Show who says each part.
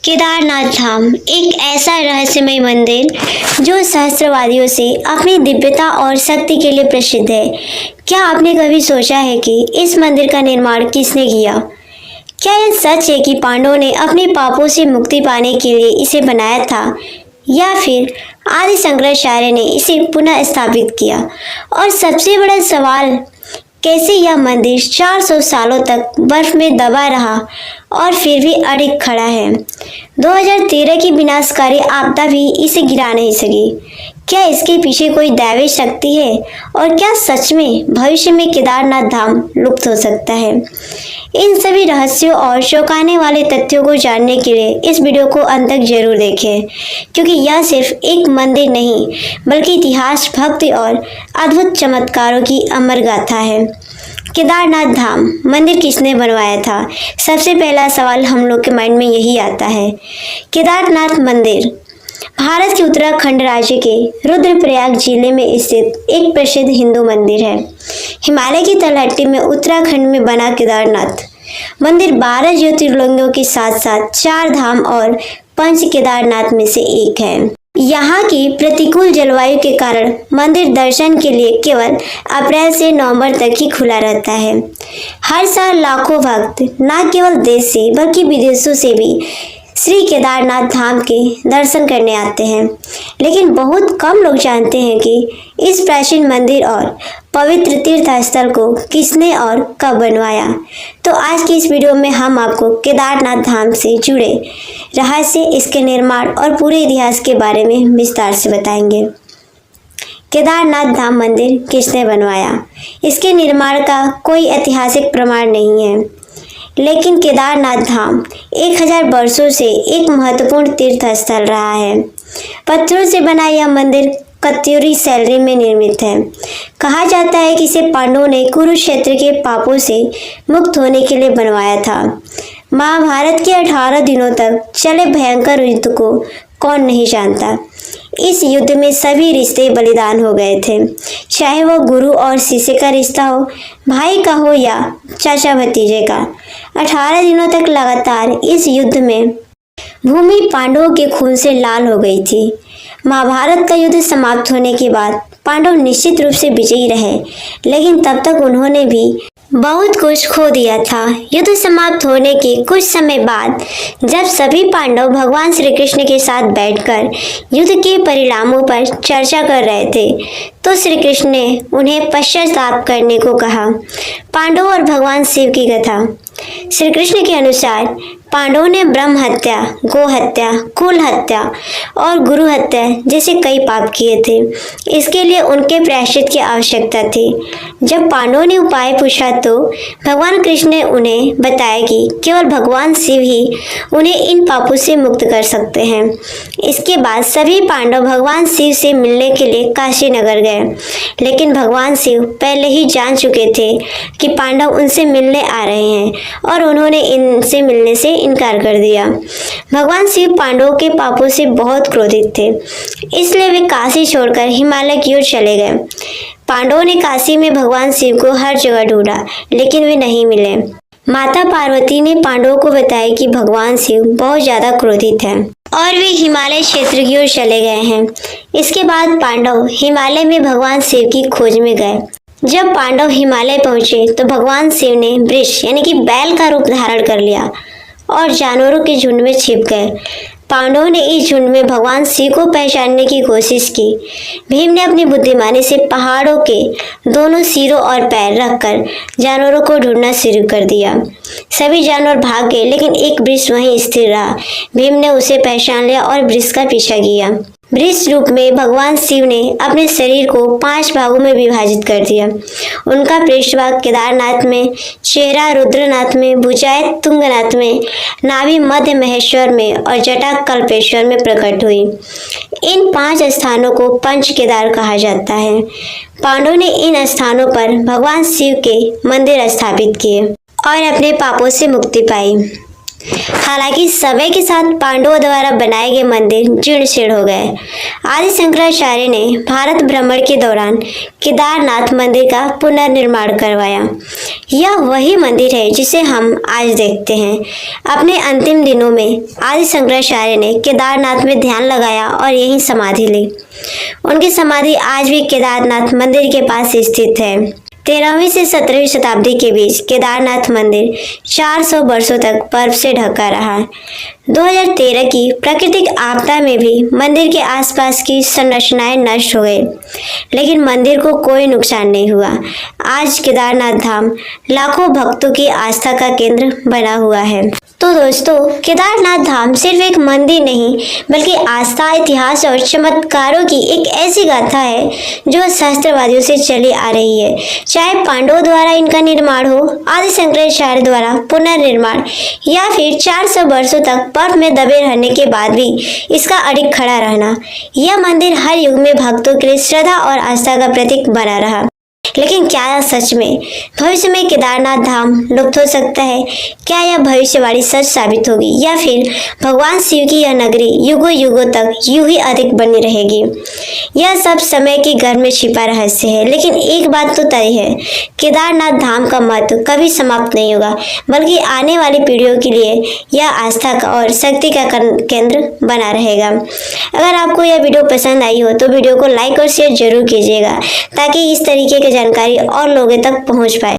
Speaker 1: केदारनाथ धाम एक ऐसा रहस्यमय मंदिर जो सहस्त्रवादियों से अपनी दिव्यता और शक्ति के लिए प्रसिद्ध है। क्या आपने कभी सोचा है कि इस मंदिर का निर्माण किसने किया? क्या यह सच है कि पांडवों ने अपने पापों से मुक्ति पाने के लिए इसे बनाया था, या फिर आदि शंकराचार्य ने इसे पुनः स्थापित किया? और सबसे बड़ा सवाल, कैसे यह मंदिर 400 सालों तक बर्फ में दबा रहा और फिर भी अड़िग खड़ा है? 2013 की विनाशकारी आपदा भी इसे गिरा नहीं सकी। क्या इसके पीछे कोई दैवी शक्ति है? और क्या सच में भविष्य में केदारनाथ धाम लुप्त हो सकता है? इन सभी रहस्यों और चौंकाने वाले तथ्यों को जानने के लिए इस वीडियो को अंत तक जरूर देखें, क्योंकि यह सिर्फ एक मंदिर नहीं बल्कि इतिहास, भक्ति और अद्भुत चमत्कारों की अमर गाथा है। केदारनाथ धाम मंदिर किसने बनवाया था? सबसे पहला सवाल हम लोग के माइंड में यही आता है। केदारनाथ मंदिर भारत के उत्तराखंड राज्य के रुद्रप्रयाग जिले में स्थित एक प्रसिद्ध हिंदू मंदिर है। हिमालय की तलहटी में उत्तराखंड में बना केदारनाथ मंदिर 12 ज्योतिर्लिंगों के साथ साथ 4 धाम और पंच केदारनाथ में से एक है। यहाँ की प्रतिकूल जलवायु के कारण मंदिर दर्शन के लिए केवल अप्रैल से नवंबर तक ही खुला रहता है। हर साल लाखों भक्त न केवल देश से बल्कि विदेशों से भी श्री केदारनाथ धाम के दर्शन करने आते हैं, लेकिन बहुत कम लोग जानते हैं कि इस प्राचीन मंदिर और पवित्र तीर्थ स्थल को किसने और कब बनवाया। तो आज की इस वीडियो में हम आपको केदारनाथ धाम से जुड़े रहस्य, इसके निर्माण और पूरे इतिहास के बारे में विस्तार से बताएंगे। केदारनाथ धाम मंदिर किसने बनवाया? इसके निर्माण का कोई ऐतिहासिक प्रमाण नहीं है, लेकिन केदारनाथ धाम 1000 वर्षों से एक महत्वपूर्ण तीर्थ स्थल रहा है। पत्थरों से बना यह मंदिर कत्यूरी शैली में निर्मित है। कहा जाता है कि इसे पांडवों ने कुरुक्षेत्र के पापों से मुक्त होने के लिए बनवाया था। महाभारत के 18 दिनों तक चले भयंकर युद्ध को कौन नहीं जानता। इस युद्ध में सभी रिश्ते बलिदान हो गए थे, चाहे वो गुरु और शिष्य का रिश्ता हो, भाई का हो या चाचा भतीजे का। 18 दिनों तक लगातार इस युद्ध में भूमि पांडवों के खून से लाल हो गई थी। महाभारत का युद्ध समाप्त होने के बाद पांडव निश्चित रूप से विजयी रहे, लेकिन तब तक उन्होंने भी बहुत कुछ खो दिया था। युद्ध समाप्त होने के कुछ समय बाद जब सभी पांडव भगवान श्री कृष्ण के साथ बैठकर युद्ध के परिणामों पर चर्चा कर रहे थे, तो श्री कृष्ण ने उन्हें पश्चाताप करने को कहा। पांडव और भगवान शिव की कथा। श्री कृष्ण के अनुसार पांडवों ने ब्रह्म हत्या, गो हत्या, कुल हत्या और गुरु हत्या जैसे कई पाप किए थे। इसके लिए उनके प्रायश्चित की आवश्यकता थी। जब पांडवों ने उपाय पूछा तो भगवान कृष्ण ने उन्हें बताया कि केवल भगवान शिव ही उन्हें इन पापों से मुक्त कर सकते हैं। इसके बाद सभी पांडव भगवान शिव से मिलने के लिए काशी नगर गए, लेकिन भगवान शिव पहले ही जान चुके थे कि पांडव उनसे मिलने आ रहे हैं और उन्होंने इनसे मिलने से इनकार कर दिया। भगवान शिव पांडवों के पापों से बहुत क्रोधित थे, इसलिए वे काशी छोड़कर हिमालय की ओर चले गए। पांडवों ने काशी में भगवान शिव को हर जगह ढूंढा, लेकिन वे नहीं मिले। माता पार्वती ने पांडवों को बताया कि भगवान शिव बहुत ज्यादा क्रोधित हैं और वे हिमालय क्षेत्र की ओर चले गए हैं। इसके बाद पांडव हिमालय में भगवान शिव की खोज में गए। जब पांडव हिमालय पहुंचे तो भगवान शिव ने वृक्ष यानी कि बैल का रूप धारण कर लिया और जानवरों के झुंड में छिप गए। पांडवों ने इस झुंड में भगवान शिव को पहचानने की कोशिश की। भीम ने अपनी बुद्धिमानी से पहाड़ों के दोनों सिरों और पैर रखकर जानवरों को ढूंढना शुरू कर दिया। सभी जानवर भाग गए, लेकिन एक वृक्ष वहीं स्थिर रहा। भीम ने उसे पहचान लिया और वृक्ष का पीछा किया। वृक्ष रूप में भगवान शिव ने अपने शरीर को 5 भागों में विभाजित कर दिया। उनका पृष्ठभाग केदारनाथ में, चेहरा रुद्रनाथ में, भुजाएं तुंगनाथ में, नाभि मध्य महेश्वर में और जटा कल्पेश्वर में प्रकट हुई। इन 5 स्थानों को पंच केदार कहा जाता है। पांडवों ने इन स्थानों पर भगवान शिव के मंदिर स्थापित किए और अपने पापों से मुक्ति पाई। हालांकि समय के साथ पांडवों द्वारा बनाए गए मंदिर जीर्ण शीर्ण हो गए। आदि शंकराचार्य ने भारत भ्रमण के दौरान केदारनाथ मंदिर का पुनर्निर्माण करवाया। यह वही मंदिर है जिसे हम आज देखते हैं। अपने अंतिम दिनों में आदि शंकराचार्य ने केदारनाथ में ध्यान लगाया और यहीं समाधि ली। उनकी समाधि आज भी केदारनाथ मंदिर के पास स्थित है। 13वीं से 17वीं शताब्दी के बीच केदारनाथ मंदिर 400 वर्षों तक बर्फ से ढका रहा। 2013 की प्राकृतिक आपदा में भी मंदिर के आसपास की संरचनाएं नष्ट हो गई, लेकिन मंदिर को कोई नुकसान नहीं हुआ। आज केदारनाथ धाम लाखों भक्तों की आस्था का केंद्र बना हुआ है। तो दोस्तों, केदारनाथ धाम सिर्फ एक मंदिर नहीं बल्कि आस्था, इतिहास और चमत्कारों की एक ऐसी गाथा है जो सहस्त्रवादियों से चली आ रही है। चाहे पांडवों द्वारा इनका निर्माण हो, आदि शंकराचार्य द्वारा पुनर्निर्माण या फिर 400 वर्षों तक बर्फ में दबे रहने के बाद भी इसका अडिग खड़ा रहना, यह मंदिर हर युग में भक्तों के लिए श्रद्धा और आस्था का प्रतीक बना रहा। लेकिन क्या सच में भविष्य में केदारनाथ धाम लुप्त हो सकता है? क्या यह भविष्यवाणी सच साबित होगी या फिर भगवान शिव की यह नगरी युगों युगों तक यूं ही अधिक बनी रहेगी? यह सब समय के घर में छिपा रहस्य है, लेकिन एक बात तो तय है, केदारनाथ धाम का महत्व कभी समाप्त नहीं होगा, बल्कि आने वाली पीढ़ियों के लिए यह आस्था का और शक्ति का केंद्र बना रहेगा। अगर आपको यह वीडियो पसंद आई हो तो वीडियो को लाइक और शेयर जरूर कीजिएगा, ताकि इस तरीके की जानकारी और लोगों तक पहुंच पाए।